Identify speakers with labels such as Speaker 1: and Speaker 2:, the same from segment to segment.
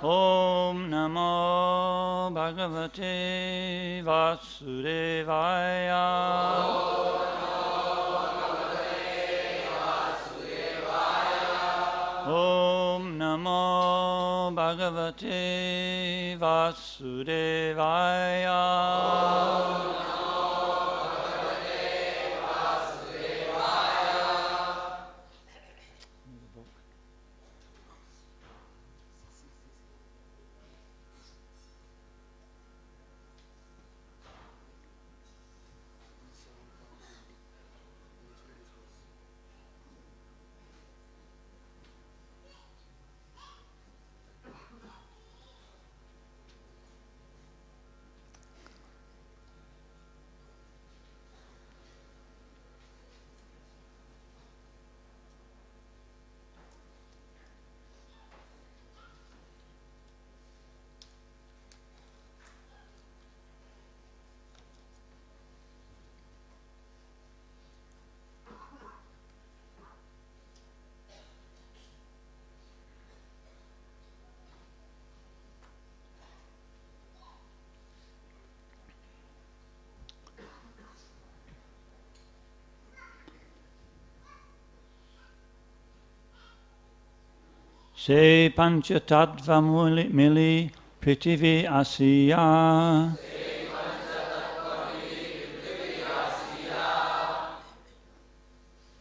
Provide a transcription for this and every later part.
Speaker 1: Om Namo Bhagavate Vasudevaya. Om Namo Bhagavate Vasudevaya. Se panchatattva mili prithivi asiya.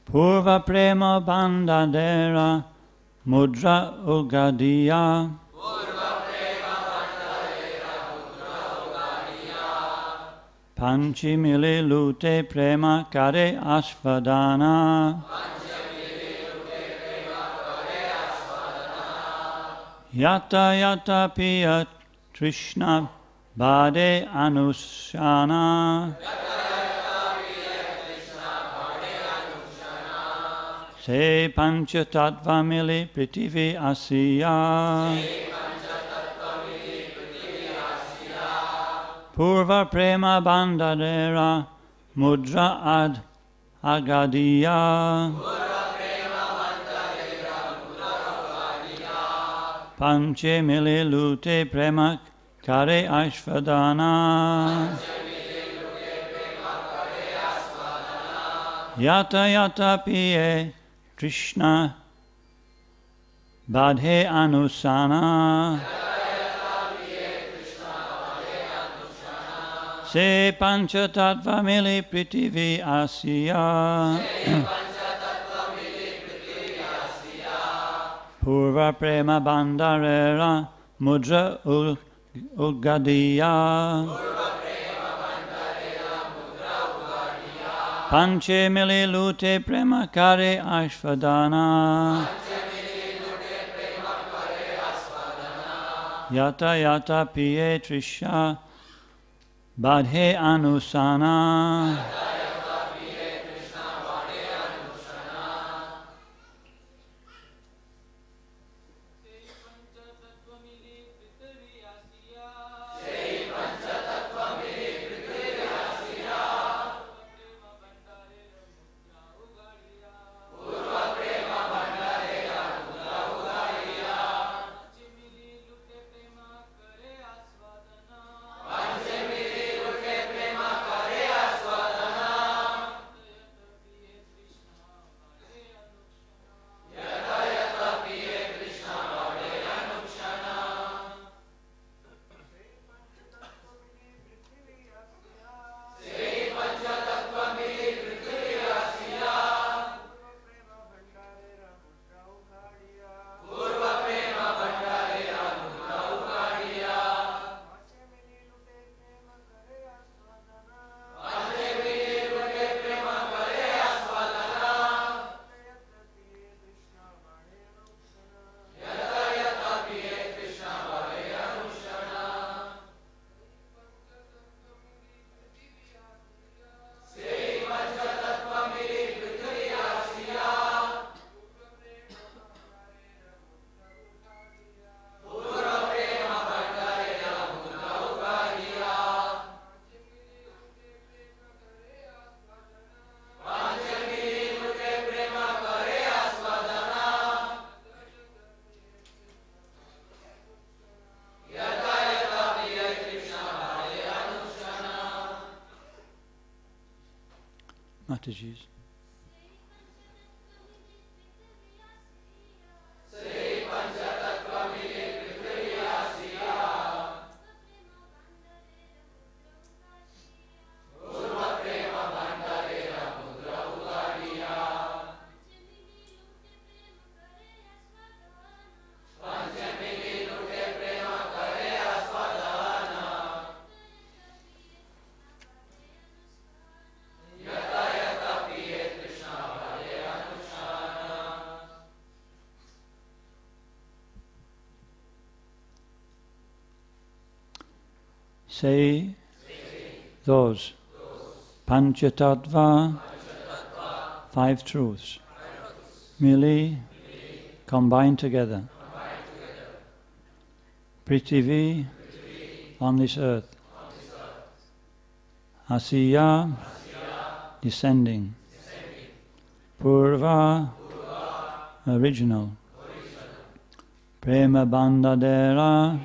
Speaker 1: Purva prema bandadera mudra ugadiya. Panchi mili lute prema kare asvadana. Yata yata piya Trishna bade anushana. Se panchatattva mili prithivi asiya. Purva prema bandadera mudra ad agadiya. Panche mili lute prema kare ashvadana. Yata yata piye Krishna badhe anusana. Se panchatattva mili prithivi asiya. Purva prema bandarera mudra ugadiya. Panche mili lute prema kare ashvadana. Yata yata piye trisha badhe anusana. Mataji's. Say those Panchatattva, five truths, merely combined together. Prithivi, on this earth. Asiya, descending. Purva, original. Prema Bandhadera,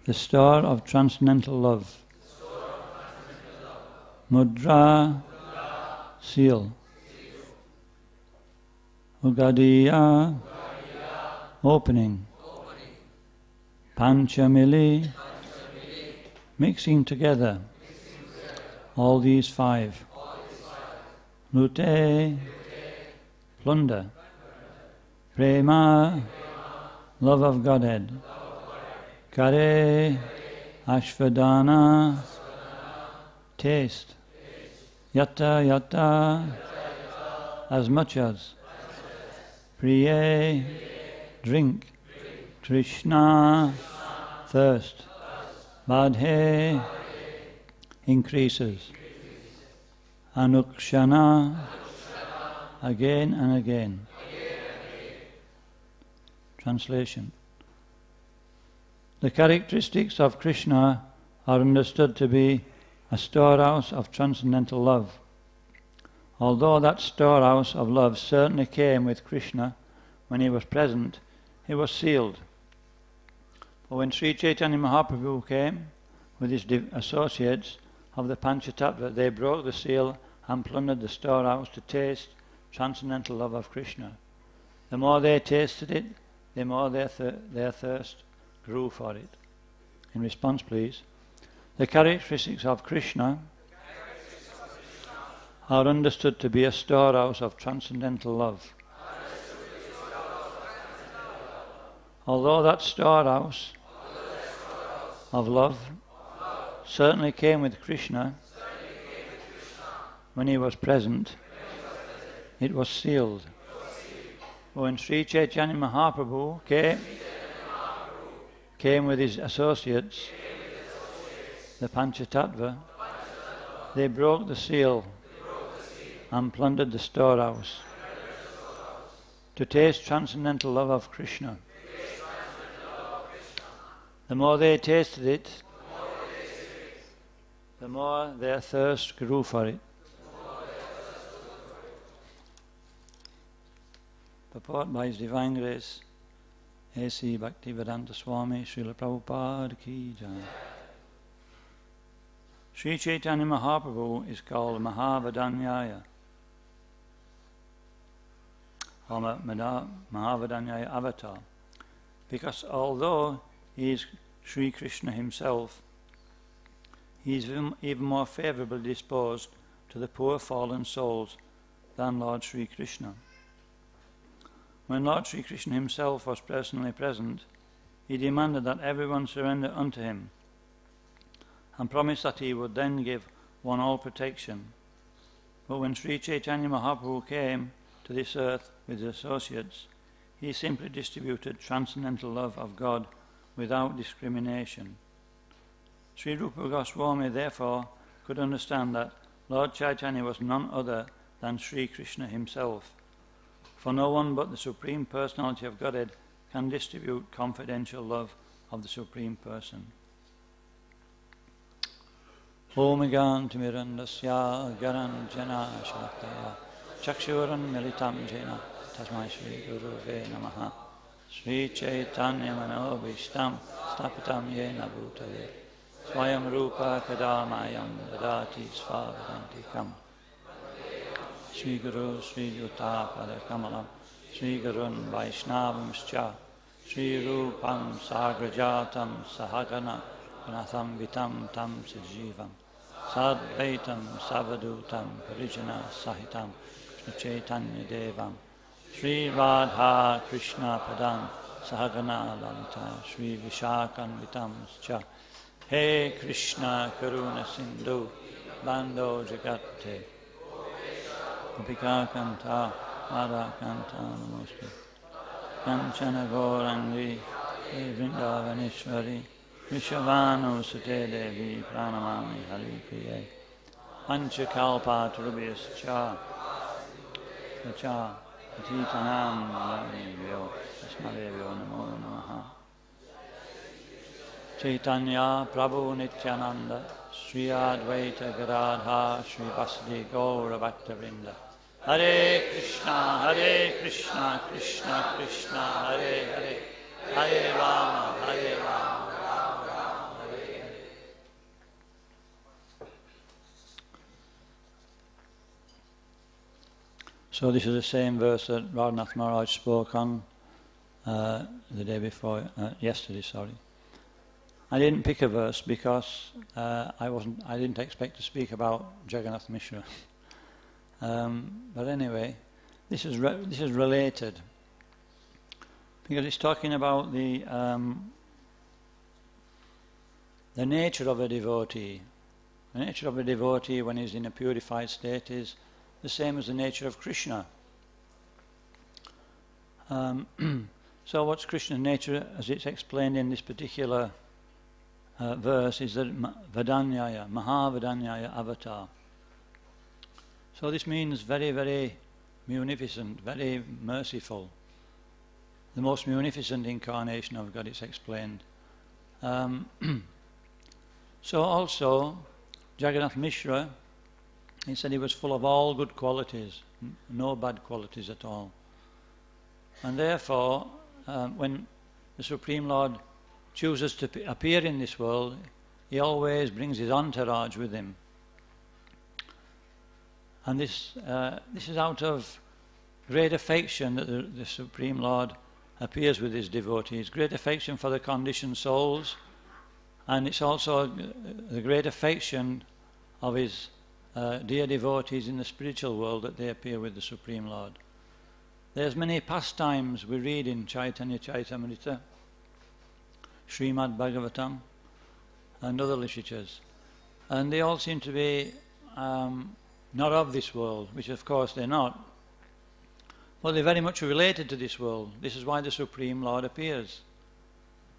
Speaker 1: the store of transcendental love. Mudra, seal. Ugadiya, opening. Panchamili, mixing together. All these five. Lute, plunder. Prema, love of Godhead. Kare, Ashvadana, taste. Yatta, yatta, as much as. Priye, drink. Krishna, thirst. Badhe, increases. Anukshana, again and again. Translation. The characteristics of Krishna are understood to be a storehouse of transcendental love. Although that storehouse of love certainly came with Krishna when he was present, it was sealed. But when Sri Chaitanya Mahaprabhu came with his associates of the Panchatattva, they broke the seal and plundered the storehouse to taste transcendental love of Krishna. The more they tasted it, the more their thirst grew for it. In response, please. The characteristics of Krishna are understood to be a storehouse of transcendental love. Although that storehouse of love certainly came with Krishna when he was present, it was sealed. When Sri Chaitanya Mahaprabhu came with his associates, the Panchatattva, they broke the seal and plundered the storehouse to taste transcendental love of Krishna. The more they tasted it, the more their thirst grew for it. Purport by His Divine Grace, A.C. Bhaktivedanta Swami Srila Prabhupada Ki Jai. Sri Chaitanya Mahaprabhu is called Mahavadanyaya, or Mahavadanyaya Avatar, because although he is Sri Krishna himself, he is even more favourably disposed to the poor fallen souls than Lord Sri Krishna. When Lord Sri Krishna himself was personally present, he demanded that everyone surrender unto him and promised that he would then give one all protection. But when Sri Chaitanya Mahaprabhu came to this earth with his associates, he simply distributed transcendental love of God without discrimination. Sri Rupa Goswami therefore could understand that Lord Chaitanya was none other than Sri Krishna himself, for no one but the Supreme Personality of Godhead can distribute confidential love of the Supreme Person. Om Gantimirandasya Garanjana Shataya Chakshuran Militam Jena Tasmai Shri Guruve Namaha Sri Chaitanya Manobishtam Stapitam Yena Bhutale Swayam Rupa Kadamayam Dadati Svavadantikam. Sri Guru Sri Yuta Pada Kamalam Sri Gurun Vaishnavamscha Sri Rupam Sagrajatam Sahagana Ganatham Vitam Tam Sajivam Sadvaitam Savadutam Parijana Sahitam Krishna Chaitanya Devam Sri Radha Krishna Padam Sahagana Lalita Sri Vishakan Vitam Scha He Krishna Karuna Sindhu Bando Jagate Gopika Kanta Radha Kanta Namostu Kanchana Gaurangi Vrindavaneshwari Vishavanu Sute Devi Pranamami Hari Priye Panchakalpa Turubhyas Cha Cha Patitanam Navyo Asmadevyo Namo Namaha Chaitanya Prabhu Nityananda Sri Advaita Gadadha Sri Vasudeva Gaura Bhaktavrinda Hare Krishna Krishna Krishna Hare Hare Hare Rama Rama Rama Hare Hare. So this is the same verse that Radhanath Maharaj spoke on the day before, yesterday, sorry. I didn't pick a verse because I didn't expect to speak about Jagannath Mishra. But anyway, this is related because it's talking about the nature of a devotee. The nature of a devotee when he's in a purified state is the same as the nature of Krishna. So what's Krishna's nature, as it's explained in this particular verse, is that Vadanyaya, Mahavadanyaya avatar. So this means very, very munificent, very merciful. The most munificent incarnation of God, it's explained. So also, Jagannath Mishra, he said he was full of all good qualities, no bad qualities at all. And therefore, when the Supreme Lord chooses to appear in this world, he always brings his entourage with him. And this is out of great affection that the Supreme Lord appears with his devotees, great affection for the conditioned souls, and it's also the great affection of his dear devotees in the spiritual world that they appear with the Supreme Lord. There's many pastimes we read in Chaitanya Chaitamrita, Srimad Bhagavatam, and other literatures, and they all seem to be not of this world, which of course they're not, but they're very much related to this world. This is why the Supreme Lord appears.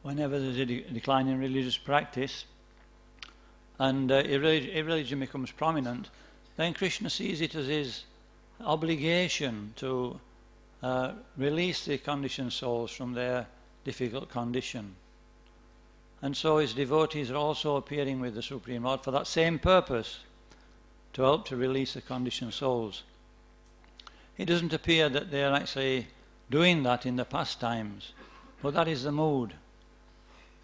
Speaker 1: Whenever there's a decline in religious practice and irreligion becomes prominent, then Krishna sees it as his obligation to release the conditioned souls from their difficult condition. And so his devotees are also appearing with the Supreme Lord for that same purpose, to help to release the conditioned souls. It doesn't appear that they are actually doing that in the pastimes, but that is the mood.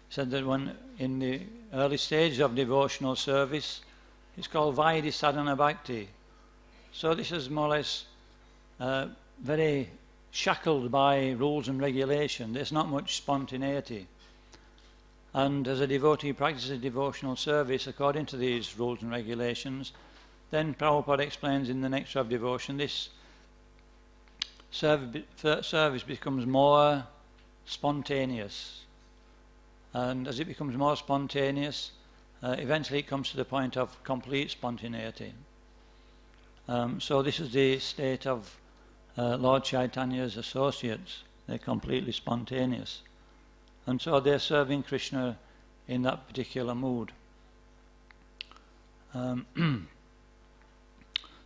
Speaker 1: He said that when in the early stage of devotional service, it's called Vaidhi Sadhana Bhakti. So this is more or less very shackled by rules and regulation. There's not much spontaneity. And as a devotee practices devotional service according to these rules and regulations, then Prabhupada explains in the Nectar of Devotion, this service becomes more spontaneous. And as it becomes more spontaneous, eventually it comes to the point of complete spontaneity. So this is the state of Lord Chaitanya's associates. They're completely spontaneous. And so they're serving Krishna in that particular mood.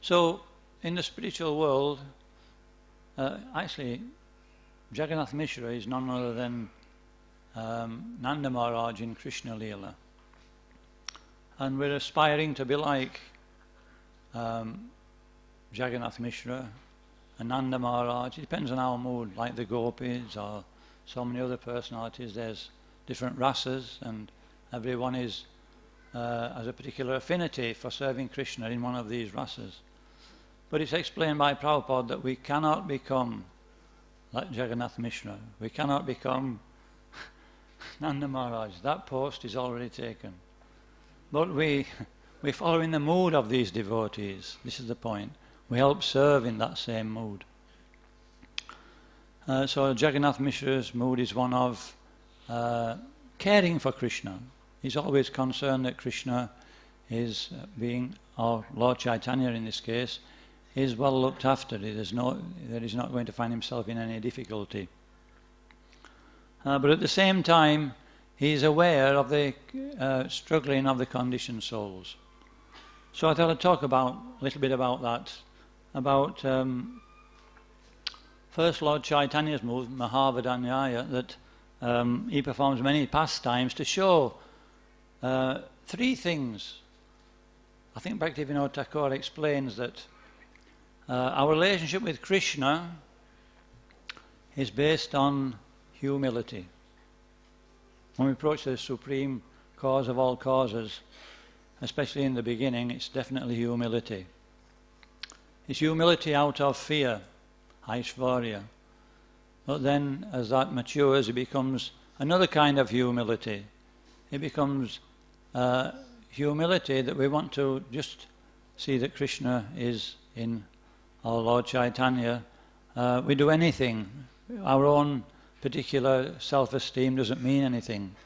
Speaker 1: So in the spiritual world, actually Jagannath Mishra is none other than Nanda Maharaj in Krishna Leela. And we're aspiring to be like Jagannath Mishra and Nanda Maharaj. It depends on our mood, like the gopis or so many other personalities. There's different rasas, and everyone is has a particular affinity for serving Krishna in one of these rasas. But it's explained by Prabhupada that we cannot become like Jagannath Mishra. We cannot become Nanda Maharaj. That post is already taken. But we follow in the mood of these devotees. This is the point. We help serve in that same mood. So Jagannath Mishra's mood is one of caring for Krishna. He's always concerned that Krishna is being, or Lord Chaitanya in this case, is well looked after. That he's not going to find himself in any difficulty. But at the same time, he's aware of the struggling of the conditioned souls. So I thought I'd talk a little bit about that. About first Lord Chaitanya's move, Mahavadanyaya, that he performs many pastimes to show three things. I think Bhaktivinoda Thakur explains that our relationship with Krishna is based on humility. When we approach the supreme cause of all causes, especially in the beginning, it's definitely humility. It's humility out of fear, Aishvarya. But then, as that matures, it becomes another kind of humility. It becomes humility that we want to just see that Krishna is in our Lord Chaitanya. We do anything. Our own particular self-esteem doesn't mean anything,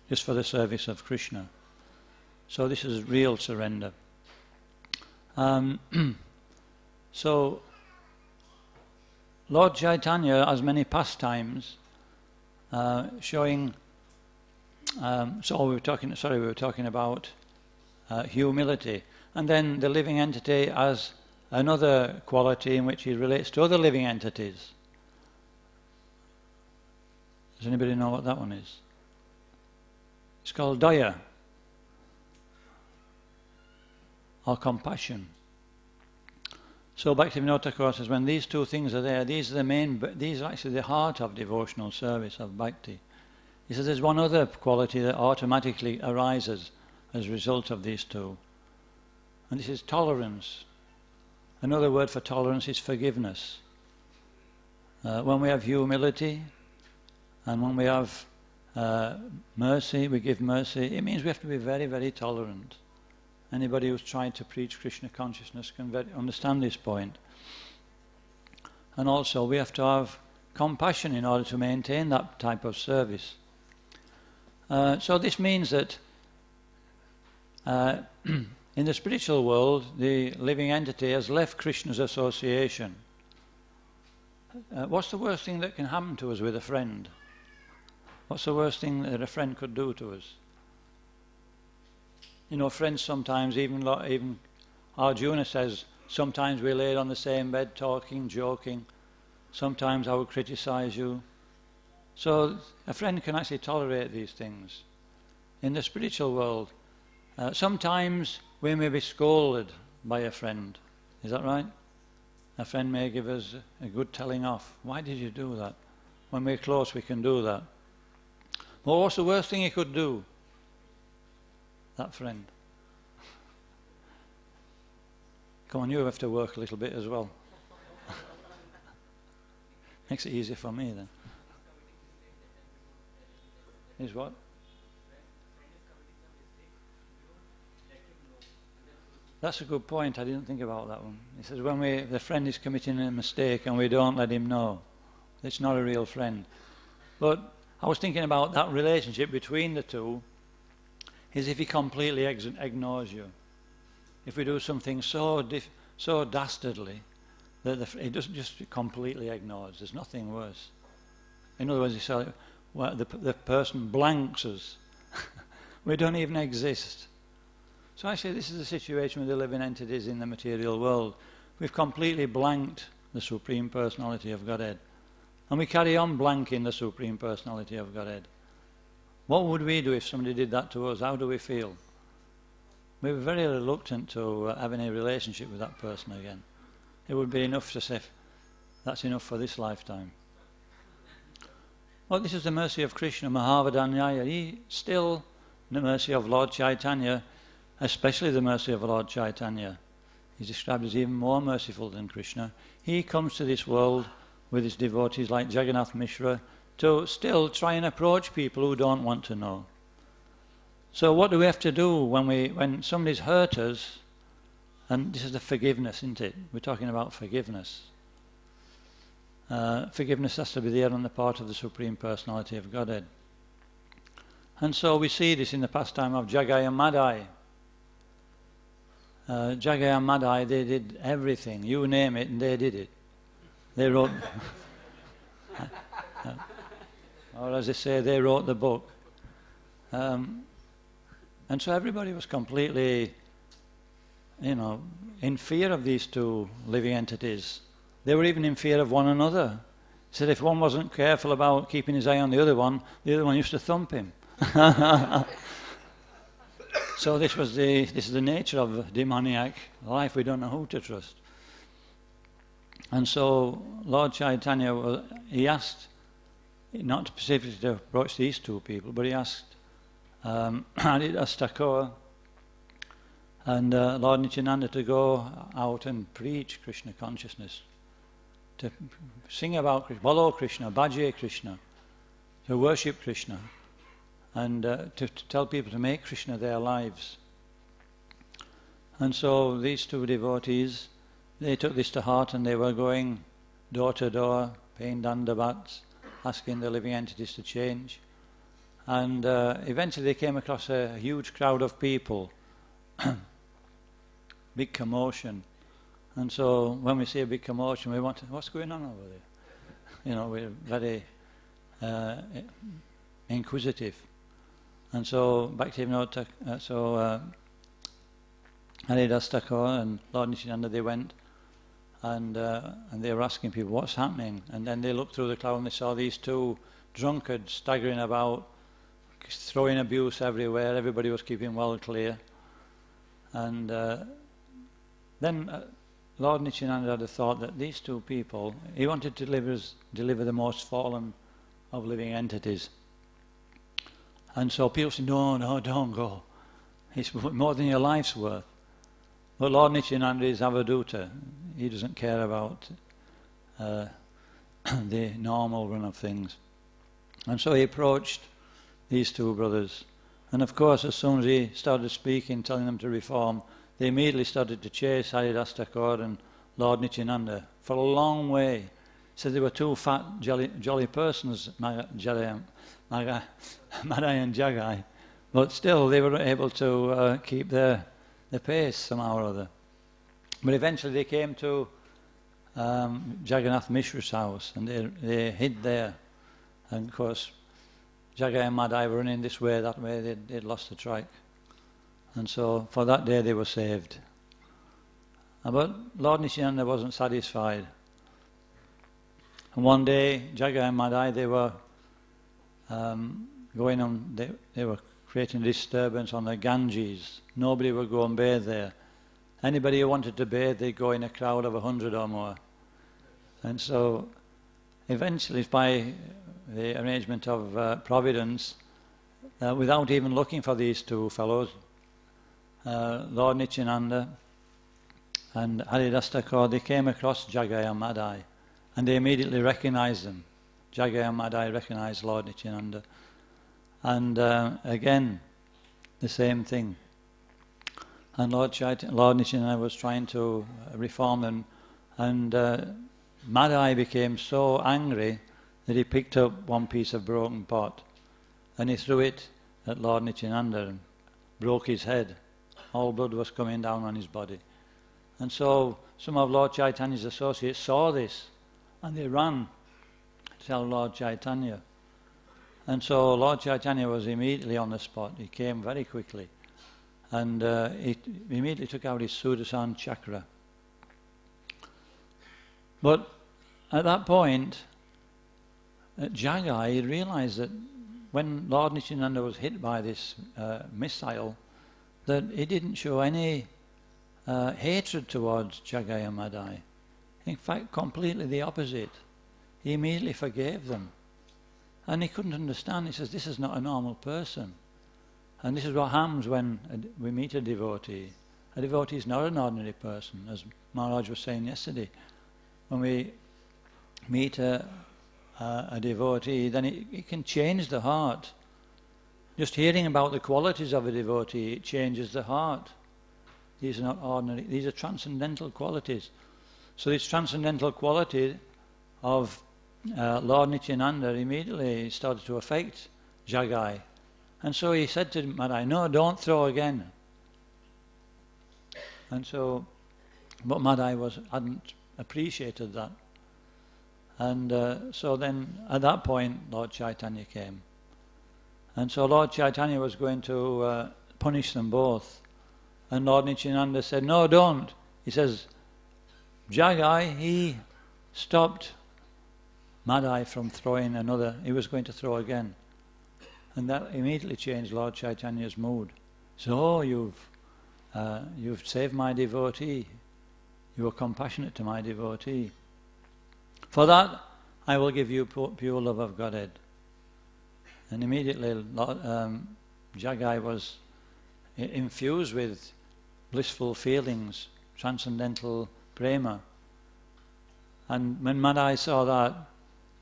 Speaker 1: just for the service of Krishna. So this is real surrender. So Lord Chaitanya has many pastimes showing. So we were talking about humility, and then the living entity has another quality in which he relates to other living entities. Does anybody know what that one is? It's called Daya, or compassion. So Bhaktivinoda Thakur says, when these two things are there, these are actually the heart of devotional service, of bhakti. He says there's one other quality that automatically arises as a result of these two, and this is tolerance. Another word for tolerance is forgiveness. When we have humility, and when we have mercy, we give mercy, it means we have to be very, very tolerant. Anybody who's tried to preach Krishna consciousness can understand this point. And also we have to have compassion in order to maintain that type of service. So this means that in the spiritual world, the living entity has left Krishna's association. What's the worst thing that can happen to us with a friend? What's the worst thing that a friend could do to us? You know, friends sometimes, even Arjuna says, sometimes we lay on the same bed talking, joking. Sometimes I will criticize you. So a friend can actually tolerate these things. In the spiritual world, sometimes we may be scolded by a friend. Is that right? A friend may give us a good telling off. Why did you do that? When we're close, we can do that. But what's the worst thing he could do? That friend. Come on, you have to work a little bit as well. Makes it easier for me then. Is what? That's a good point. I didn't think about that one. He says when the friend is committing a mistake and we don't let him know, it's not a real friend. But I was thinking about that relationship between the two is if he completely ignores you. If we do something so dastardly that he just completely ignores. There's nothing worse. In other words, the person blanks us. We don't even exist. So actually this is the situation with the living entities in the material world. We've completely blanked the Supreme Personality of Godhead. And we carry on blanking the Supreme Personality of Godhead. What would we do if somebody did that to us? How do we feel? We were very reluctant to have any relationship with that person again. It would be enough to say, that's enough for this lifetime. Well, this is the mercy of Krishna, Mahavadanyaya. He still, the mercy of Lord Chaitanya, especially the mercy of Lord Chaitanya. He's described as even more merciful than Krishna. He comes to this world with his devotees like Jagannath Mishra to still try and approach people who don't want to know. So what do we have to do when somebody's hurt us? And this is the forgiveness, isn't it? We're talking about forgiveness. Forgiveness has to be there on the part of the Supreme Personality of Godhead. And so we see this in the pastime of Jagai and Madai. Jagai and Madai, they did everything. You name it and they did it. They wrote, or as they say, they wrote the book. And so everybody was completely, in fear of these two living entities. They were even in fear of one another. He said if one wasn't careful about keeping his eye on the other one used to thump him. So this is the nature of demoniac life. We don't know who to trust. And so Lord Chaitanya, he asked, not specifically to approach these two people, but he asked Haridas Thakur and Lord Nityananda to go out and preach Krishna consciousness, to sing about Krishna, follow Krishna, bhaje Krishna, to worship Krishna, and to tell people to make Krishna their lives. And so these two devotees, they took this to heart and they were going door to door, paying dandavats, asking the living entities to change. And eventually they came across a huge crowd of people, big commotion. And so when we see a big commotion, we want to, what's going on over there? We're very inquisitive. And so Haridas Thakur and Lord Nityananda, they went and they were asking people, what's happening? And then they looked through the crowd and they saw these two drunkards staggering about, throwing abuse everywhere. Everybody was keeping well clear. And then Lord Nityananda had a thought that these two people, he wanted to deliver the most fallen of living entities. And so people said, no, don't go. It's more than your life's worth. But Lord Nityananda is Avaduta. He doesn't care about the normal run of things. And so he approached these two brothers. And of course, as soon as he started speaking, telling them to reform, they immediately started to chase Haridas Thakur and Lord Nityananda for a long way. So they were two fat, jolly persons, Madai and Jagai. But still, they were able to keep the pace somehow or other. But eventually they came to Jagannath Mishra's house and they hid there. And of course, Jagai and Madai were running this way, that way, they'd lost the track. And so for that day they were saved. But Lord Nityananda wasn't satisfied. And one day, Jagai and Madai, they were going on, they were creating a disturbance on the Ganges. Nobody would go and bathe there. Anybody who wanted to bathe, they'd go in a crowd of 100 or more. And so eventually, by the arrangement of Providence, without even looking for these two fellows, Lord Nityananda and Haridas Thakur, they came across Jagai and Madai, and they immediately recognized them. Jagai and Madai recognized Lord Nityananda. And again, the same thing. And Lord Nityananda was trying to reform them, and Madai became so angry that he picked up one piece of broken pot and he threw it at Lord Nityananda and broke his head. All blood was coming down on his body. And so some of Lord Chaitanya's associates saw this and they ran to tell Lord Chaitanya. And so Lord Chaitanya was immediately on the spot. He came very quickly and he immediately took out his Sudarshan chakra. But at that point, Jagai realized that when Lord Nityananda was hit by this missile, that he didn't show any hatred towards Jagai and Madai. In fact, completely the opposite. He immediately forgave them. And he couldn't understand. He says, this is not a normal person. And this is what happens when we meet a devotee. A devotee is not an ordinary person, as Maharaj was saying yesterday. When we meet a devotee, then it can change the heart. Just hearing about the qualities of a devotee, it changes the heart. These are not ordinary, these are transcendental qualities. So this transcendental quality of Lord Nityananda immediately started to affect Jagai. And so he said to Madai, no, don't throw again. And so, but Madai hadn't appreciated that. And so then at that point Lord Chaitanya came. And so Lord Chaitanya was going to punish them both. And Lord Nityananda said, no, don't. He says, Jagai, he stopped Madai from throwing another. He was going to throw again. And that immediately changed Lord Chaitanya's mood. So, you've saved my devotee. You were compassionate to my devotee. For that, I will give you pure love of Godhead. And immediately Jagai was infused with blissful feelings, transcendental prema. And when Madai saw that,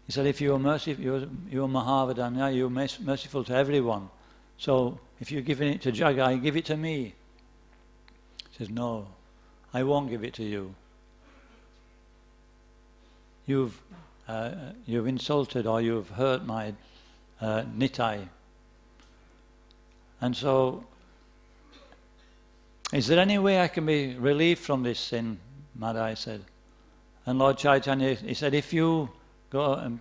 Speaker 1: he said, if you are merciful, you are Mahavadanya, you are merciful to everyone. So if you're giving it to Jagai, give it to me. He says, no, I won't give it to you. You've insulted or you've hurt my Nitai. And so, is there any way I can be relieved from this sin? Madai said. And Lord Chaitanya, he said, if you go and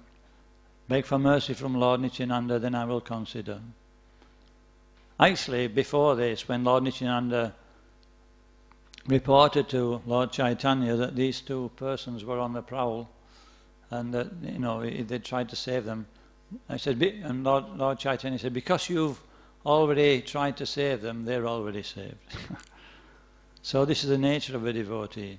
Speaker 1: beg for mercy from Lord Nityananda, then I will consider. Actually, before this, when Lord Nityananda reported to Lord Chaitanya that these two persons were on the prowl, and that, they tried to save them, I said, and Lord Chaitanya said, because you've already tried to save them, they're already saved. So this is the nature of a devotee.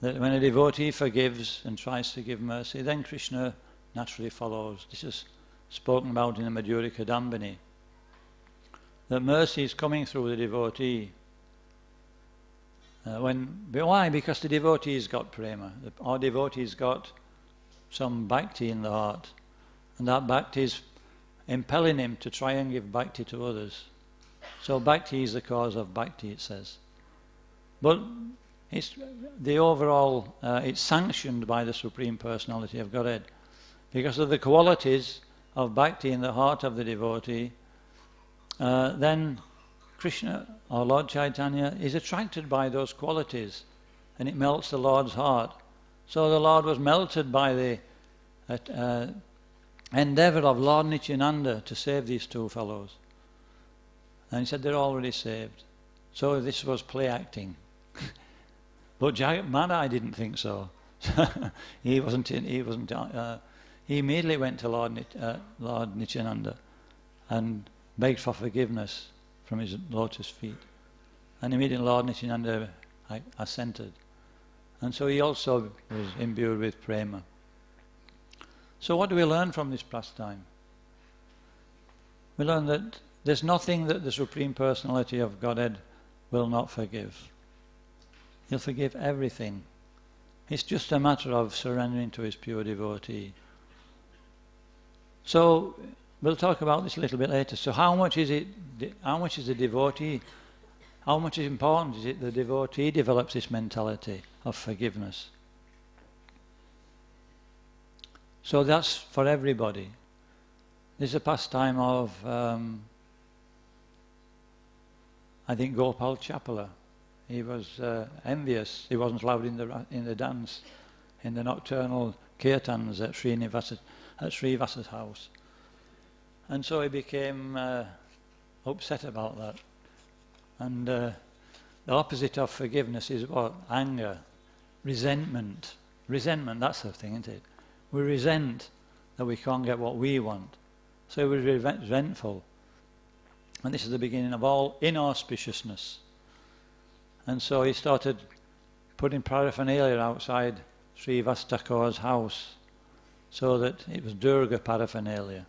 Speaker 1: That when a devotee forgives and tries to give mercy, then Krishna naturally follows. This is spoken about in the Madhurya Kadambini. That mercy is coming through the devotee. Why? Because the devotee's got prema. Our devotee's got some bhakti in the heart. And that bhakti is impelling him to try and give bhakti to others. So bhakti is the cause of bhakti, it says. But it's the overall, it's sanctioned by the Supreme Personality of Godhead. Because of the qualities of bhakti in the heart of the devotee, then Krishna, or Lord Chaitanya, is attracted by those qualities, and it melts the Lord's heart. So the Lord was melted by the endeavour of Lord Nityananda to save these two fellows. And he said they're already saved. So this was play acting. But Madai didn't think so. He immediately went to Lord Nityananda and begged for forgiveness from his lotus feet. And immediately Lord Nityananda assented. And so he also was imbued with prema. So what do we learn from this pastime? We learn that there's nothing that the Supreme Personality of Godhead will not forgive. He'll forgive everything. It's just a matter of surrendering to his pure devotee. So we'll talk about this a little bit later. So how much is the devotee, how much is important is it the devotee develops this mentality of forgiveness? So that's for everybody. This is a pastime of, I think, Gopal Chapala. He was envious. He wasn't allowed in the dance, in the nocturnal kirtans at Srivasa's house. And so he became upset about that. And the opposite of forgiveness is what? Anger, resentment. Resentment, that's the thing, isn't it? We resent that we can't get what we want. So we're resentful. And this is the beginning of all inauspiciousness. And so he started putting paraphernalia outside Sri Vastakor's house so that it was Durga paraphernalia.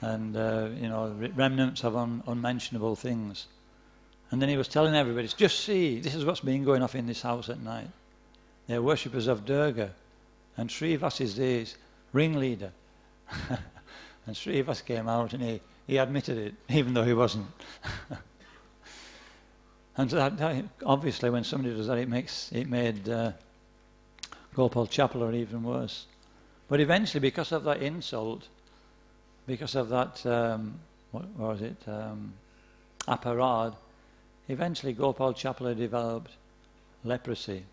Speaker 1: and remnants of unmentionable things. And then he was telling everybody, just see, this is what's been going off in this house at night. They're worshippers of Durga, and Srivas is the ringleader. And Srivas came out and he admitted it, even though he wasn't. And so that, obviously when somebody does that, it made Gopal Chapala even worse. But eventually, because of that insult, because of that, what was it, aparad, eventually Gopal Chapala developed leprosy.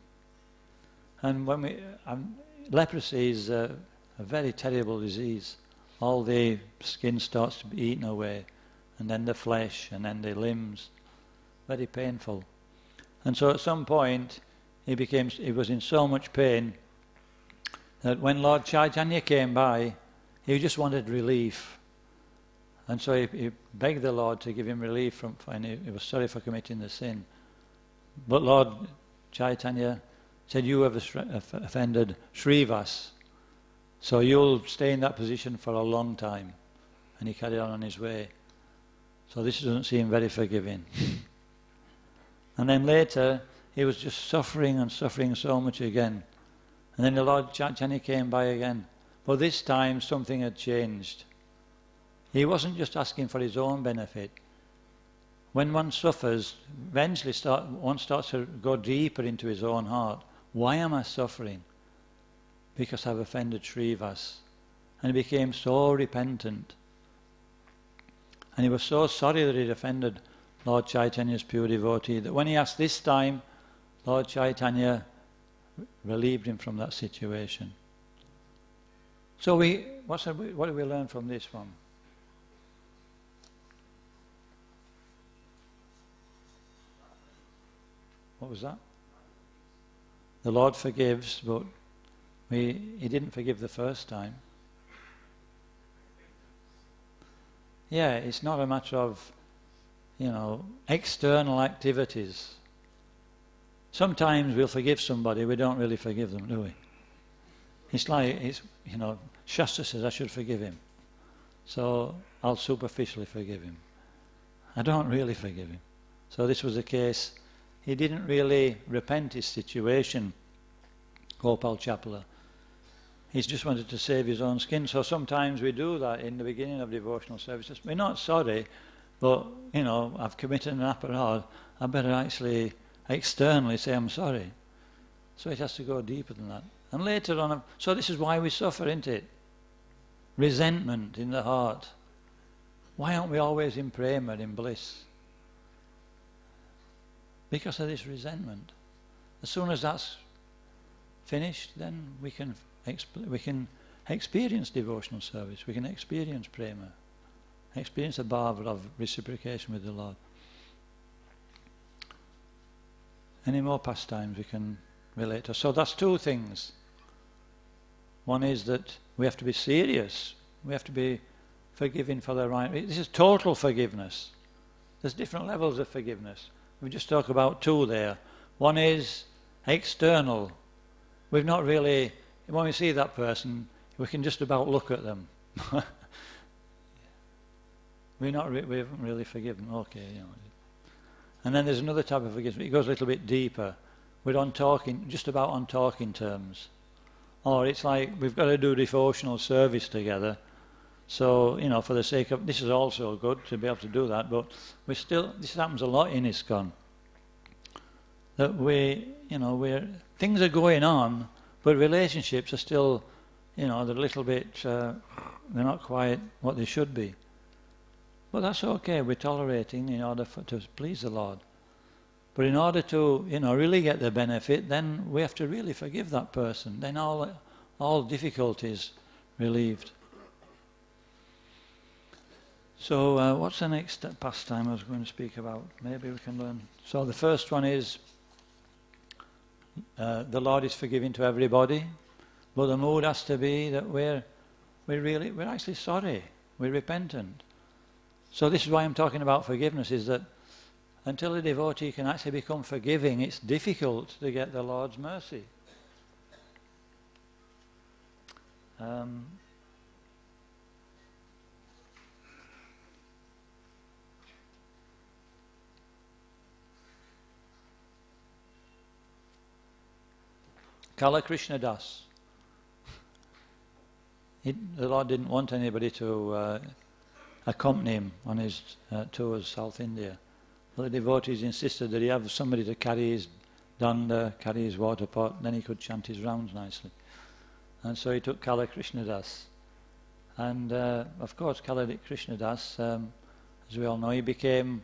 Speaker 1: And leprosy is a very terrible disease. All the skin starts to be eaten away, and then the flesh, and then the limbs. Very painful. And so at some point, he was in so much pain that when Lord Chaitanya came by, he just wanted relief. And so he begged the Lord to give him relief and he was sorry for committing the sin. But Lord Chaitanya said, you have offended Srivas, so you'll stay in that position for a long time. And he carried on his way. So this doesn't seem very forgiving. And then later, he was just suffering and suffering so much again. And then the Lord Chaitanya came by again. But this time, something had changed. He wasn't just asking for his own benefit. When one suffers, eventually one starts to go deeper into his own heart. Why am I suffering? Because I've offended Srivas. And he became so repentant. And he was so sorry that he'd offended Lord Chaitanya's pure devotee that when he asked this time, Lord Chaitanya relieved him from that situation. So what do we learn from this one? What was that? The Lord forgives, but he didn't forgive the first time. Yeah, it's not a matter of, external activities. Sometimes we'll forgive somebody, we don't really forgive them, do we? It's like, Shastra says I should forgive him. So I'll superficially forgive him. I don't really forgive him. So this was the case. He didn't really repent his situation, Gopal Chapala. He's just wanted to save his own skin. So sometimes we do that in the beginning of devotional services. We're not sorry, but, I've committed an aparad. I better actually externally say I'm sorry. So it has to go deeper than that. And later on, so this is why we suffer, isn't it? Resentment in the heart. Why aren't we always in prema, in bliss? Because of this resentment. As soon as that's finished, then we can experience devotional service. We can experience prema. Experience a bhava of reciprocation with the Lord. Any more pastimes we can relate to? So that's two things. One is that we have to be serious. We have to be forgiving for the right. This is total forgiveness. There's different levels of forgiveness. We just talk about two there. One is external. We've not really, when we see that person, we can just about look at them. we haven't really forgiven. Okay, And then there's another type of forgiveness. It goes a little bit deeper. We're just about on talking terms. Or it's like we've got to do devotional service together. So, for the sake of, this is also good to be able to do that, but this happens a lot in ISKCON. That things are going on, but relationships are still, they're a little bit, they're not quite what they should be. But that's okay, we're tolerating in order to please the Lord. But in order to, really get the benefit, then we have to really forgive that person. Then all difficulties relieved. So what's the next pastime I was going to speak about? Maybe we can learn. So the first one is the Lord is forgiving to everybody, but the mood has to be that we're actually sorry, we're repentant. So this is why I'm talking about forgiveness, is that until a devotee can actually become forgiving, it's difficult to get the Lord's mercy. Kala Krishna Das. The Lord didn't want anybody to accompany him on his tours South India. But the devotees insisted that he have somebody to carry his danda, carry his water pot, then he could chant his rounds nicely. And so he took Kala Krishna Das. And of course Kala Krishna Das, as we all know, he became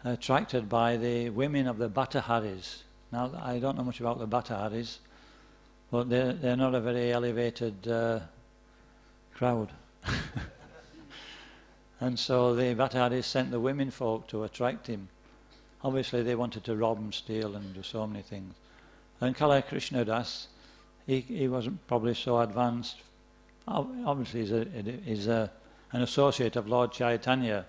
Speaker 1: attracted by the women of the Bhattaharis. Now, I don't know much about the Bhattaharis, but they're not a very elevated crowd. And so the Bhattaharis sent the women folk to attract him. Obviously they wanted to rob and steal and do so many things. And Kala Krishna Das, he wasn't probably so advanced. Obviously he's an associate of Lord Chaitanya,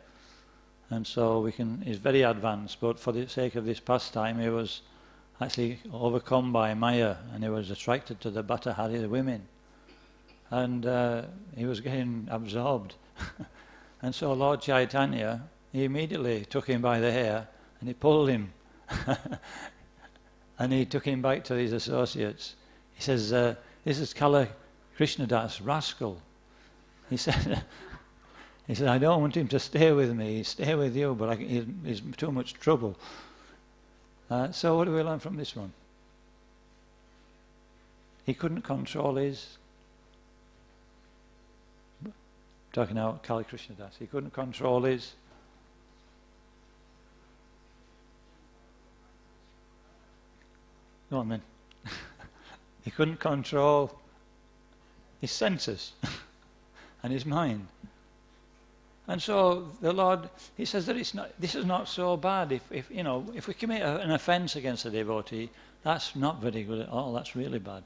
Speaker 1: and so he's very advanced, but for the sake of this pastime he was actually overcome by Maya, and he was attracted to the Bhattahari, the women, and he was getting absorbed. And so Lord Chaitanya, he immediately took him by the hair and he pulled him and he took him back to his associates. He says, this is Kala Krishna Das, rascal. He said, I don't want him to stay with me, stay with you, but he's too much trouble. So what do we learn from this one? He couldn't control his... Talking about Kala Krishna Das, he couldn't control his... Go on then. He couldn't control his senses and his mind. And so the Lord, he says that this is not so bad. If we commit an offence against a devotee, that's not very good at all, that's really bad.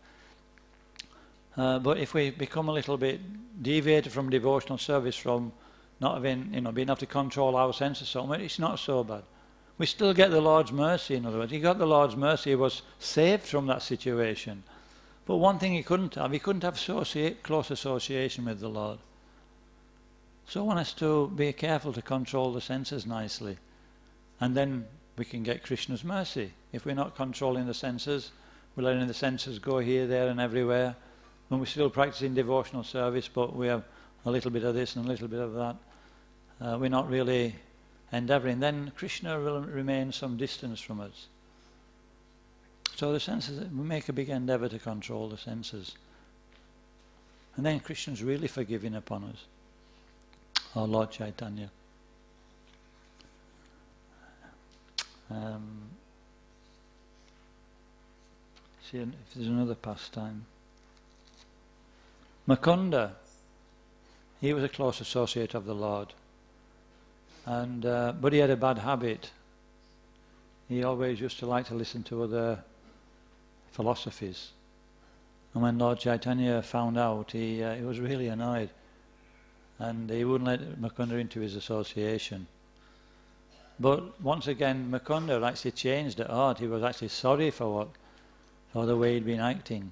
Speaker 1: But if we become a little bit deviated from devotional service, from not having, being able to control our senses so much, it's not so bad. We still get the Lord's mercy, in other words. He got the Lord's mercy, he was saved from that situation. But one thing he couldn't have close association with the Lord. So one has to be careful to control the senses nicely. And then we can get Krishna's mercy. If we're not controlling the senses, we're letting the senses go here, there and everywhere, when we're still practicing devotional service, but we have a little bit of this and a little bit of that, we're not really endeavouring, then Krishna will remain some distance from us. So the senses, we make a big endeavour to control the senses. And then Krishna's really forgiving upon us. Or Lord Chaitanya. See if there's another pastime. Mukunda, he was a close associate of the Lord, and but he had a bad habit. He always used to like to listen to other philosophies, and when Lord Chaitanya found out, he was really annoyed, and he wouldn't let Mukunda into his association. But once again, Mukunda actually changed at heart. He was actually sorry for the way he'd been acting.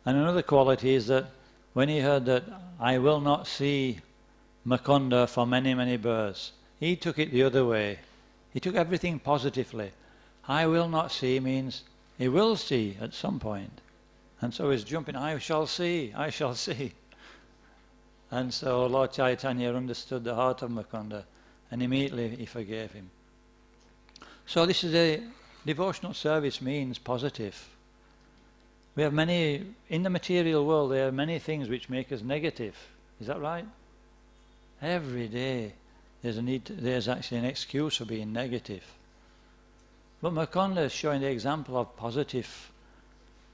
Speaker 1: And another quality is that when he heard that I will not see Mukunda for many, many births, he took it the other way. He took everything positively. I will not see means he will see at some point. And so he's jumping, I shall see, I shall see. And so Lord Chaitanya understood the heart of Mukunda, and immediately he forgave him. So this is a devotional service means positive. We have many, in the material world, there are many things which make us negative. Is that right? Every day there's actually an excuse for being negative. But Mukunda is showing the example of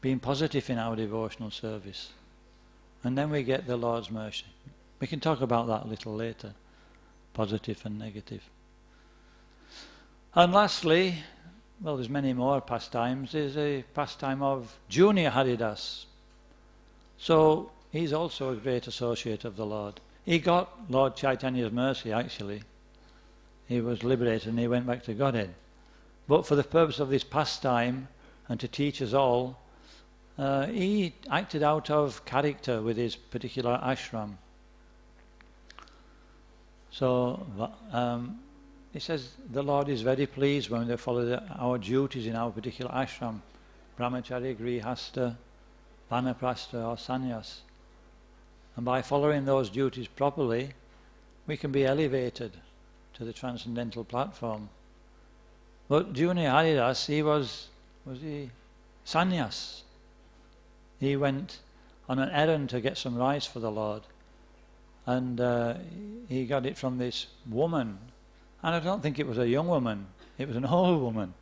Speaker 1: being positive in our devotional service. And then we get the Lord's mercy. We can talk about that a little later. Positive and negative. And lastly, well, there's many more pastimes. There's a pastime of Junior Haridas. So he's also a great associate of the Lord. He got Lord Chaitanya's mercy, actually. He was liberated and he went back to Godhead. But for the purpose of this pastime and to teach us all, he acted out of character with his particular ashram. So he says the Lord is very pleased when they follow our duties in our particular ashram. brahmachari, grihasta, vanaprastha or sannyas. And by following those duties properly, we can be elevated to the transcendental platform. But Junior Haridas, he was he sannyas? He went on an errand to get some rice for the Lord, and he got it from this woman, and I don't think it was a young woman, it was an old woman.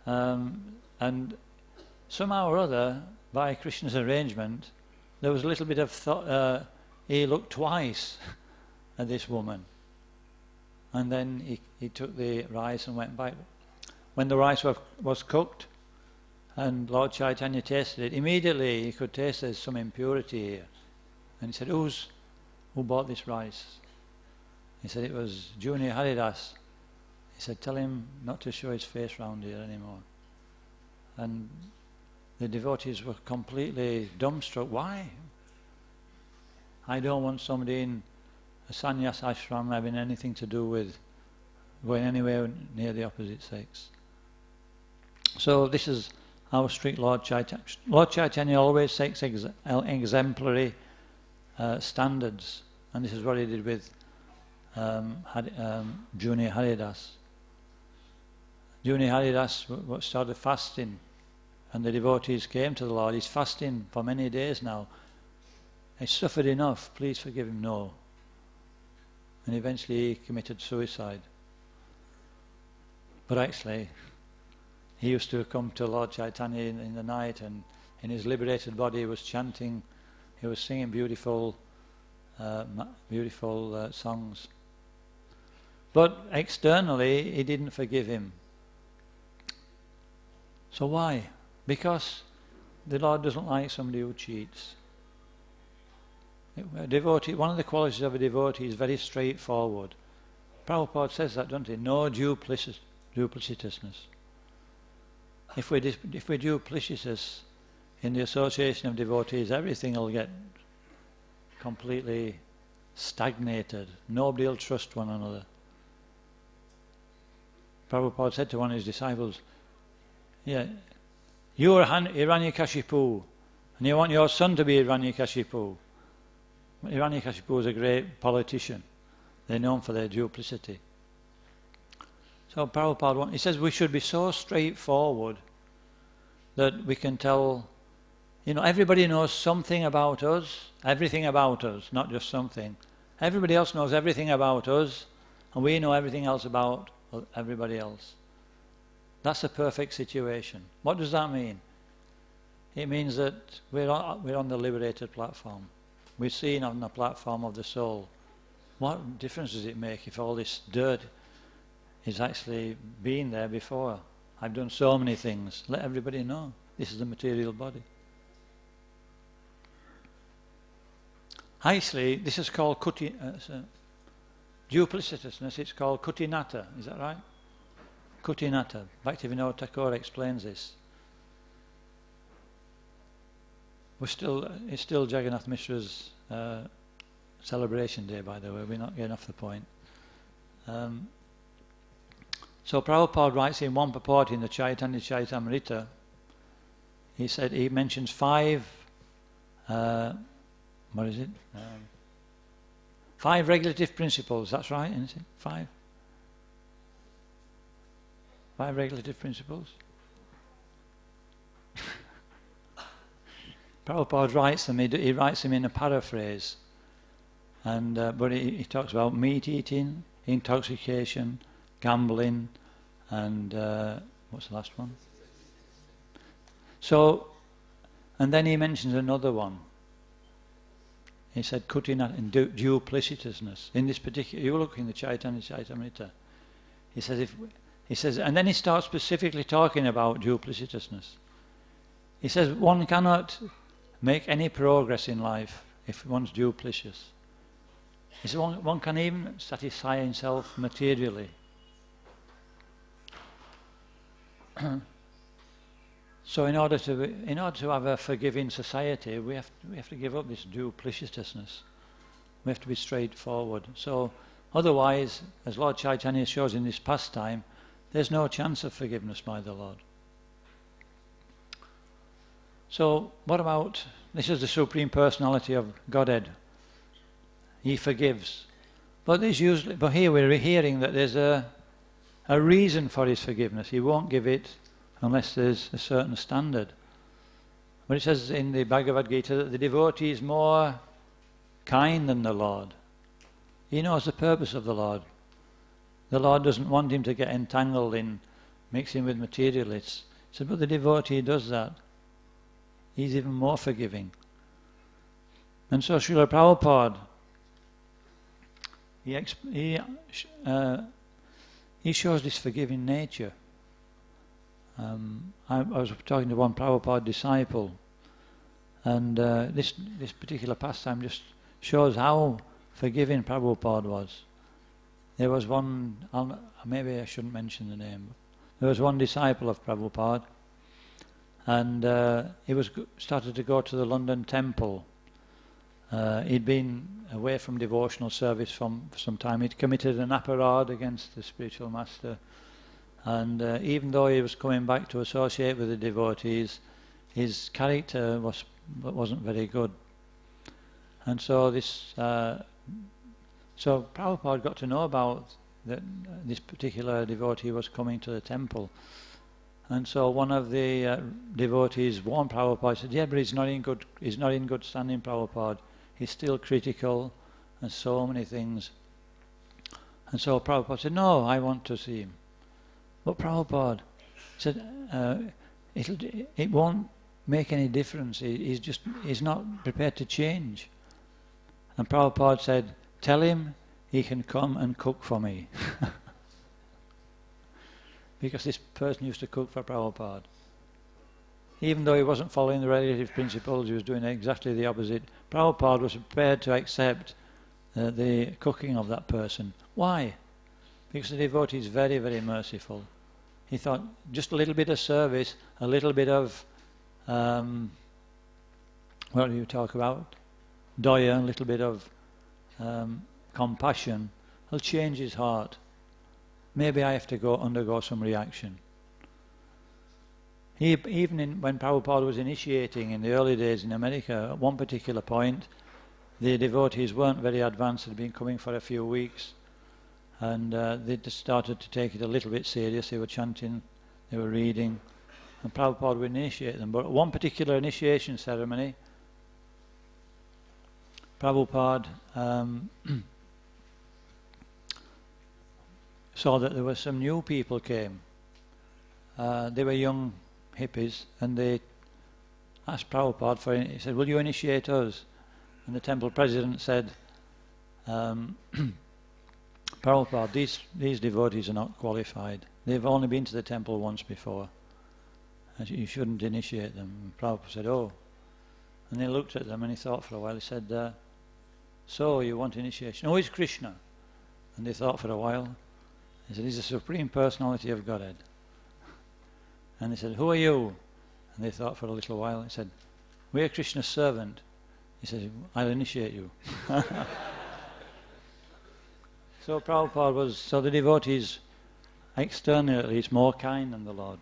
Speaker 1: And somehow or other, by Krishna's arrangement, there was a little bit of thought, he looked twice at this woman, and then he took the rice and went back. When the rice was cooked and Lord Chaitanya tasted it, immediately he could taste there's some impurity here. And he said, who bought this rice? He said, it was Junior Haridas. He said, tell him not to show his face round here anymore. And the devotees were completely dumbstruck. Why? I don't want somebody in a sannyas ashram having anything to do with going anywhere near the opposite sex. So this is how strict Lord Chaitanya. Lord Chaitanya always takes exemplary standards, and this is what he did with Junior Haridas. Junior Haridas started fasting, and the devotees came to the Lord. He's fasting for many days now. He suffered enough, please forgive him. No. And eventually he committed suicide. But actually, he used to come to Lord Chaitanya in the night, and in his liberated body he was chanting, he was singing beautiful songs. But externally he didn't forgive him. So why? Because the Lord doesn't like somebody who cheats. A devotee, one of the qualities of a devotee is very straightforward. Prabhupada says that, doesn't he? No duplicitousness. If we're duplicitous in the association of devotees, everything will get completely stagnated. Nobody will trust one another. Prabhupada said to one of his disciples, yeah, you are Hiranyakashipu, and you want your son to be Hiranyakashipu. Hiranyakashipu is a great politician. They're known for their duplicity. So Prabhupada, he says we should be so straightforward that we can tell, everybody knows something about us, everything about us, not just something. Everybody else knows everything about us, and we know everything else about everybody else. That's a perfect situation. What does that mean? It means that we're on the liberated platform. We're seen on the platform of the soul. What difference does it make if all this dirt is actually been there before? I've done so many things. Let everybody know. This is the material body. Actually, this is called duplicitousness. It's called kutinata. Is that right? Kutinata. Bhaktivinoda Thakur explains this. It's still Jagannath Mishra's celebration day, by the way. We're not getting off the point. So Prabhupada writes in one purport in the Chaitanya Chaitamrita, he mentions 5 5 regulative principles. That's right, isn't it? 5 regulative principles. Prabhupada writes them. He writes them in a paraphrase, and but he talks about meat eating, intoxication, gambling, and what's the last one? So, and then he mentions another one. He said kutinata and duplicitousness. In this particular, you look in the Chaitanya Chaitamrita. He says, and then he starts specifically talking about duplicitousness. He says one cannot make any progress in life if one's duplicitous. He says one can even satisfy himself materially. So in order to have a forgiving society, we have to give up this duplicitousness. We have to be straightforward. So otherwise, as Lord Chaitanya shows in this pastime, there's no chance of forgiveness by the Lord. So what about, this is the Supreme Personality of Godhead. He forgives. But here we're hearing that there's a reason for his forgiveness. He won't give it unless there's a certain standard. But it says in the Bhagavad Gita that the devotee is more kind than the Lord. He knows the purpose of the Lord. The Lord doesn't want him to get entangled in mixing with materialists. So, but the devotee does that. He's even more forgiving. And so Srila Prabhupada, he shows this forgiving nature. I was talking to one Prabhupada disciple, and this particular pastime just shows how forgiving Prabhupada was. There was one, maybe I shouldn't mention the name, but there was one disciple of Prabhupada, and he started to go to the London temple. He'd been away from devotional service for some time. He'd committed an aparad against the spiritual master, and even though he was coming back to associate with the devotees, his character wasn't very good. And so so Prabhupada got to know about that this particular devotee was coming to the temple. And so one of the devotees warned Prabhupada, said, yeah, but he's not in good standing, Prabhupada. He's still critical and so many things. And so Prabhupada said, no, I want to see him. But Prabhupada said, it won't make any difference. He's not prepared to change. And Prabhupada said, tell him he can come and cook for me. Because this person used to cook for Prabhupada. Even though he wasn't following the relative principles, he was doing exactly the opposite. Prabhupada was prepared to accept the cooking of that person. Why? Because the devotee is very, very merciful. He thought, just a little bit of service, a little bit of, what do you talk about? Daya, a little bit of compassion, will change his heart. Maybe I have to undergo some reaction. When Prabhupada was initiating in the early days in America, at one particular point, the devotees weren't very advanced, had been coming for a few weeks, and they just started to take it a little bit serious. They were chanting, they were reading, and Prabhupada would initiate them. But at one particular initiation ceremony, Prabhupada saw that there were some new people came. They were young hippies, and they asked Prabhupada for it. He said, will you initiate us? And the temple president said, Prabhupada, these devotees are not qualified. They've only been to the temple once before, and you shouldn't initiate them. And Prabhupada said, oh. And he looked at them and he thought for a while. He said, so you want initiation? Oh, he's Krishna. And they thought for a while. He said, he's the Supreme Personality of Godhead. And they said, who are you? And they thought for a little while. He said, we're Krishna's servant. He said, I'll initiate you. So Prabhupada so the devotees, externally at least, more kind than the Lord.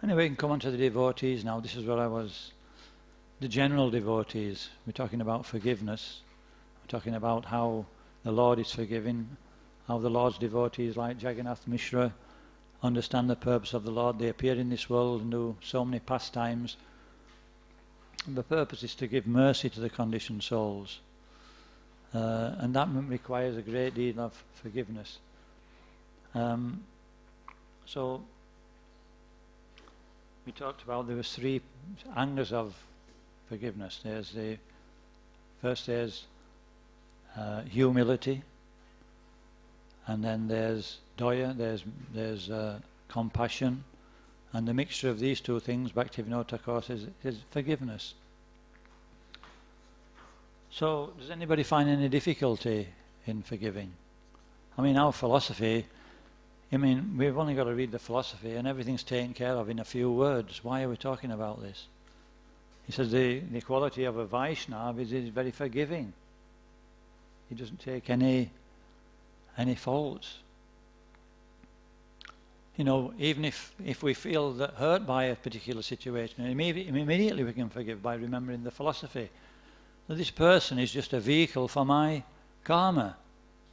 Speaker 1: Anyway, we can come on to the devotees now. This is where I was. The general devotees. We're talking about forgiveness. We're talking about how the Lord is forgiving, how the Lord's devotees like Jagannath Mishra understand the purpose of the Lord. They appear in this world and do so many pastimes. And the purpose is to give mercy to the conditioned souls. And that requires a great deal of forgiveness. So we talked about there was 3 angles of forgiveness. There's humility, and then there's daya, there's compassion, and the mixture of these 2 things, Bhaktivinoda Thakur says, is forgiveness. So does anybody find any difficulty in forgiving? I mean, our philosophy, we've only got to read the philosophy and everything's taken care of in a few words. Why are we talking about this? He says the quality of a Vaishnava is he's very forgiving. He doesn't take any faults. You know, even if we feel that hurt by a particular situation, immediately we can forgive by remembering the philosophy that this person is just a vehicle for my karma.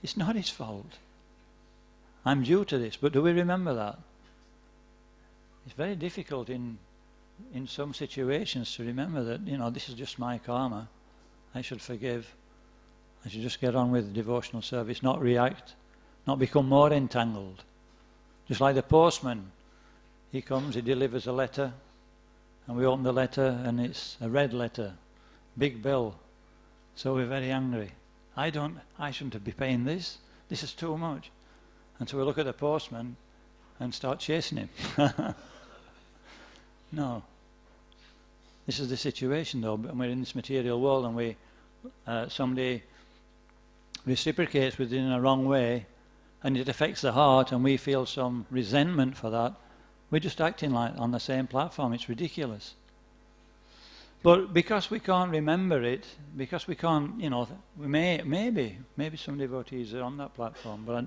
Speaker 1: It's not his fault. I'm due to this, but do we remember that? It's very difficult in some situations to remember that, you know, this is just my karma. I should forgive. I should just get on with devotional service, not react, not become more entangled. Just like the postman, he comes, he delivers a letter, and we open the letter and it's a red letter, big bill. So we're very angry. I shouldn't be paying this. This is too much. And so we look at the postman and start chasing him. No. This is the situation though, and we're in this material world and somebody reciprocates with it in a wrong way, and it affects the heart and we feel some resentment for that. We're just acting like on the same platform. It's ridiculous. But because we can't remember it, because we can't, you know, we maybe some devotees are on that platform, but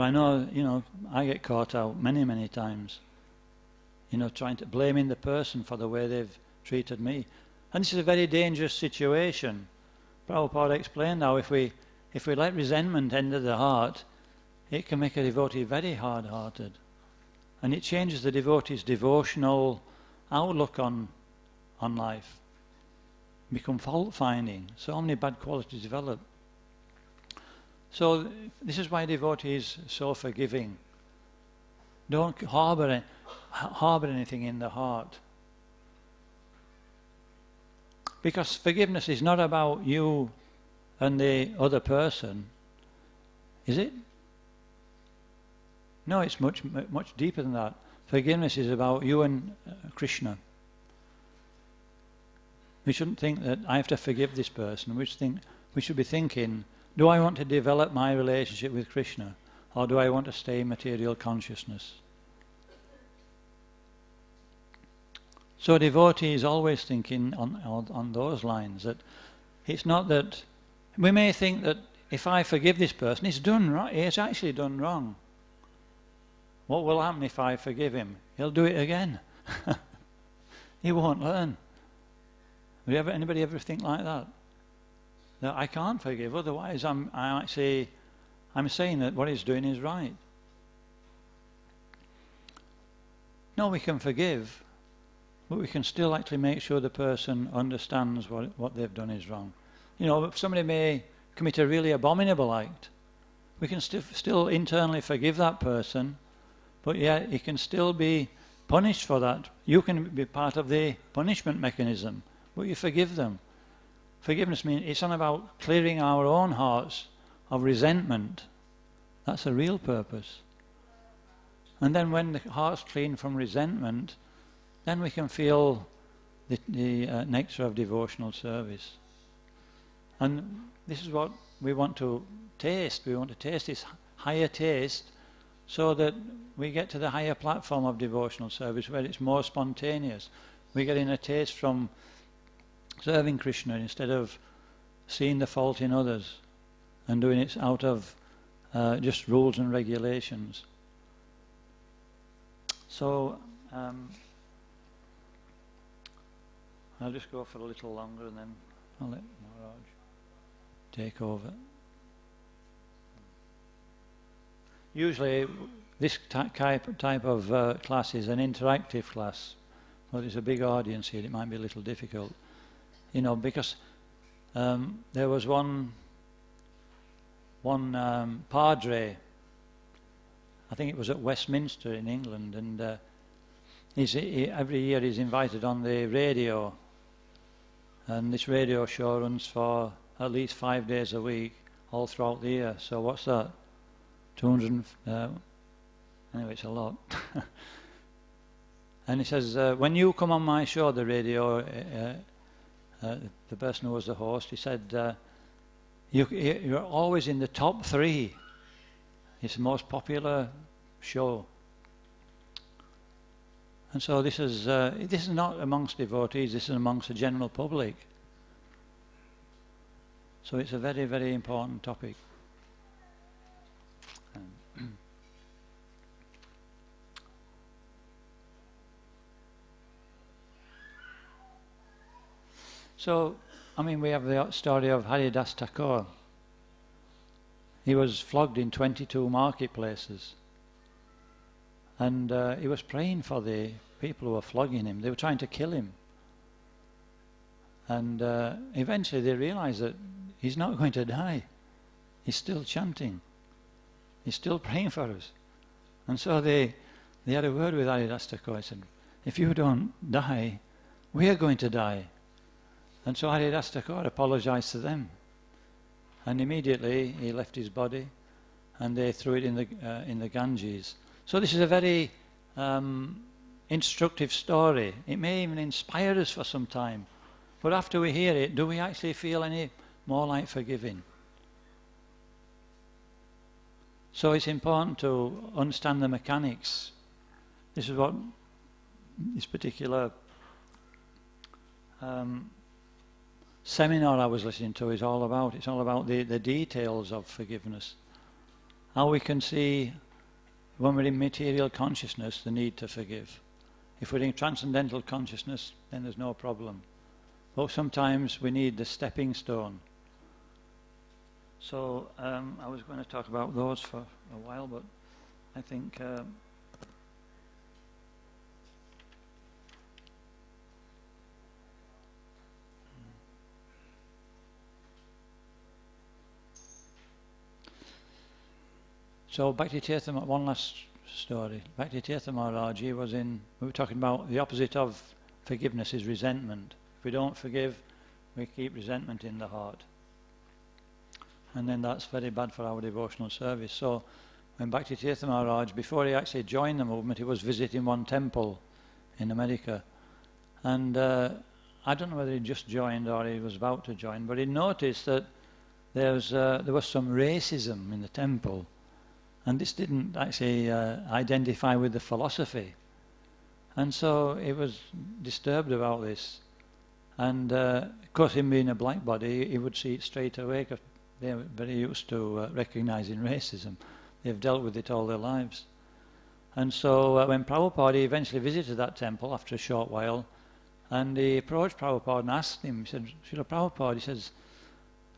Speaker 1: I know, you know, I get caught out many times, you know, blaming the person for the way they've treated me. And this is a very dangerous situation. Prabhupada explained how if we let resentment enter the heart, it can make a devotee very hard-hearted. And it changes the devotee's devotional outlook on life. Become fault-finding. So many bad qualities develop. So this is why devotees are so forgiving. Don't harbour anything in the heart. Because forgiveness is not about you and the other person, is it? No, it's much deeper than that. Forgiveness is about you and Krishna. We shouldn't think that I have to forgive this person. We should be thinking, do I want to develop my relationship with Krishna, or do I want to stay in material consciousness? So devotee is always thinking on those lines, that it's not that we may think that if I forgive this person, he's done right. He has actually done wrong. What will happen if I forgive him? He'll do it again. He won't learn. Would anybody ever think like that? That I can't forgive, otherwise I'm saying that what he's doing is right. No, we can forgive, but we can still actually make sure the person understands what they've done is wrong. You know, if somebody may commit a really abominable act, we can still internally forgive that person, but yet he can still be punished for that. You can be part of the punishment mechanism, but you forgive them. Forgiveness means it's not about clearing our own hearts of resentment. That's a real purpose. And then when the heart's clean from resentment, then we can feel the nectar of devotional service. And this is what we want to taste. We want to taste this higher taste so that we get to the higher platform of devotional service where it's more spontaneous. We're getting a taste from serving Krishna instead of seeing the fault in others and doing it out of just rules and regulations. So I'll just go for a little longer and then I'll let Maharaj take over. Usually this type of class is an interactive class, but there's a big audience here, it might be a little difficult. You know, because there was one padre, I think it was at Westminster in England, and every year he's invited on the radio, and this radio show runs for at least 5 days a week, all throughout the year. So what's that? 200, anyway, it's a lot. And he says, when you come on my show, the radio, the person who was the host, he said, you're always in the top 3. It's the most popular show. And so this is not amongst devotees, this is amongst the general public. So it's a very, very important topic. So, I mean, we have the story of Hare Thakur. He was flogged in 22 marketplaces. And he was praying for the people who were flogging him. They were trying to kill him. And eventually they realized that he's not going to die. He's still chanting. He's still praying for us. And so they had a word with Hare Thakur. He said, if you don't die, we are going to die. And so Hare Thakur apologized to them. And immediately he left his body and they threw it in the Ganges. So this is a very instructive story. It may even inspire us for some time. But after we hear it, do we actually feel any more like forgiving? So it's important to understand the mechanics. This is what this particular seminar I was listening to is all about. It's all about the details of forgiveness. How we can see when we're in material consciousness the need to forgive. If we're in transcendental consciousness, then there's no problem. But sometimes we need the stepping stone. So I was going to talk about those for a while, but I think so Bhakti Tirtha, one last story. Bhakti Tirtha Maharaj, we were talking about the opposite of forgiveness is resentment. If we don't forgive, we keep resentment in the heart. And then that's very bad for our devotional service. So when Bhakti Tirtha Maharaj, before he actually joined the movement, he was visiting one temple in America. And I don't know whether he just joined or he was about to join, but he noticed that there was some racism in the temple. And this didn't actually identify with the philosophy. And so he was disturbed about this. And of course, him being a black body, he would see it straight away because they're very used to recognizing racism. They've dealt with it all their lives. And so when Prabhupada eventually visited that temple after a short while, and he approached Prabhupada and asked him, he said, Srila Prabhupada, he says,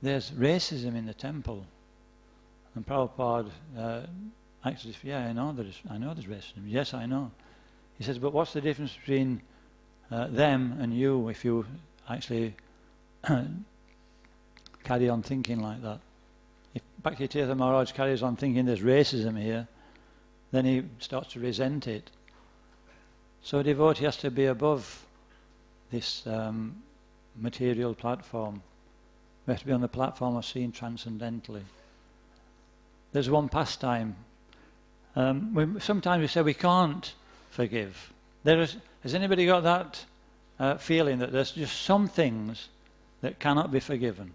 Speaker 1: there's racism in the temple. And Prabhupada actually said, yeah, I know there's racism. Yes, I know. He says, but what's the difference between them and you if you actually carry on thinking like that? If Bhakti Tirtha Maharaj carries on thinking there's racism here, then he starts to resent it. So a devotee has to be above this material platform. We have to be on the platform of seeing transcendentally. There's one pastime. Sometimes we say we can't forgive. Has anybody got that feeling that there's just some things that cannot be forgiven?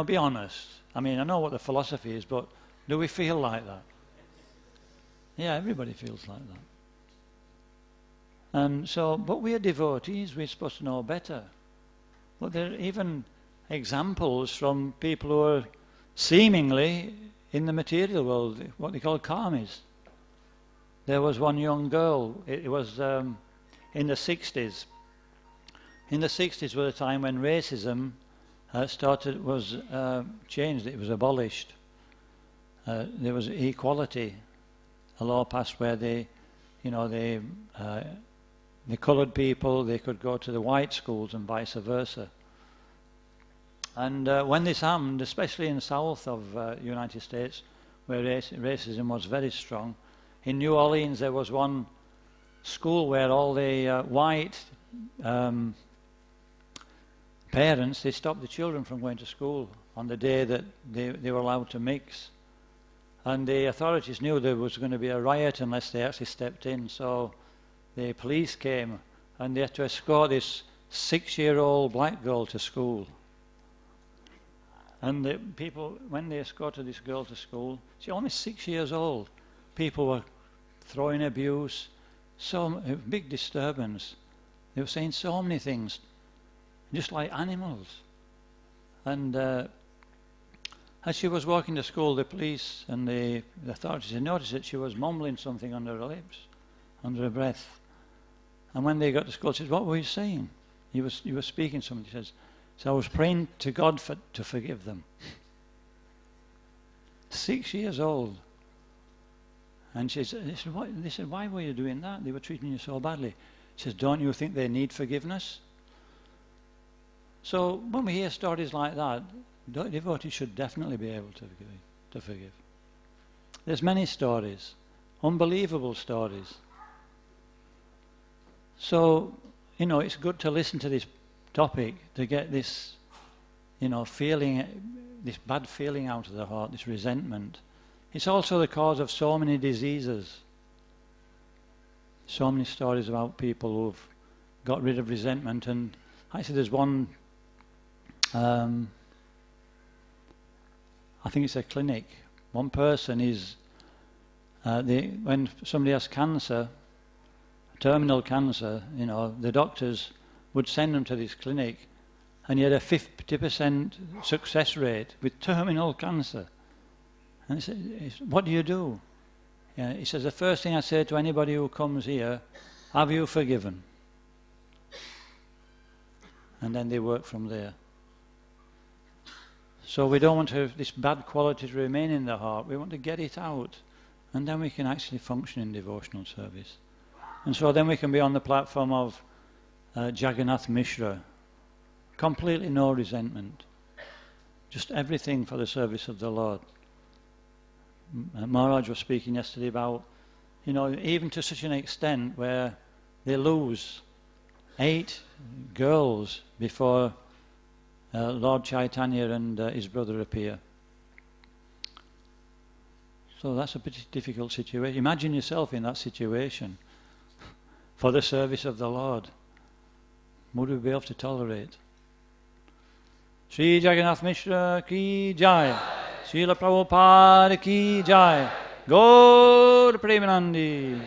Speaker 1: Be honest. I mean, I know what the philosophy is, but do we feel like that? Yeah, everybody feels like that. And so, but we are devotees, we're supposed to know better. But there are even examples from people who are seemingly in the material world, what they call karmis. There was one young girl, it was in the 60s. In the 60s was a time when racism was changed, it was abolished. There was equality. A law passed where the coloured people, they could go to the white schools and vice versa. And when this happened, especially in the south of the United States, where racism was very strong, in New Orleans there was one school where all the white parents, they stopped the children from going to school on the day that they were allowed to mix. And the authorities knew there was going to be a riot unless they actually stepped in. So the police came and they had to escort this 6-year-old black girl to school. And the people, when they escorted this girl to school, she's only 6 years old, people were throwing abuse, a big disturbance. They were saying so many things, just like animals. And as she was walking to school, the police and the authorities had noticed that she was mumbling something under her lips, under her breath. And when they got to school, she said, "What were you saying?" He was speaking something. He says, "So I was praying to God to forgive them." 6 years old. And they said, "Why were you doing that? They were treating you so badly." She says, "Don't you think they need forgiveness?" So when we hear stories like that, devotees should definitely be able to forgive. There's many stories, unbelievable stories. So, it's good to listen to this topic to get this, feeling, this bad feeling out of the heart, this resentment. It's also the cause of so many diseases. So many stories about people who've got rid of resentment. And actually there's one, I think it's a clinic. One person is, when somebody has cancer, terminal cancer, the doctors would send them to this clinic, and he had a 50% success rate with terminal cancer. And he said, "What do you do?" He says, "The first thing I say to anybody who comes here, have you forgiven?" And then they work from there. So we don't want this bad quality to remain in the heart. We want to get it out, and then we can actually function in devotional service. And so then we can be on the platform of Jagannath Mishra. Completely no resentment. Just everything for the service of the Lord. Maharaj was speaking yesterday about, even to such an extent where they lose 8 girls before Lord Chaitanya and his brother appear. So that's a pretty difficult situation. Imagine yourself in that situation for the service of the Lord. Would we be able to tolerate? Sri Jagannath Mishra ki jai. Srila Prabhupada ki jai. Gaur Premanandi.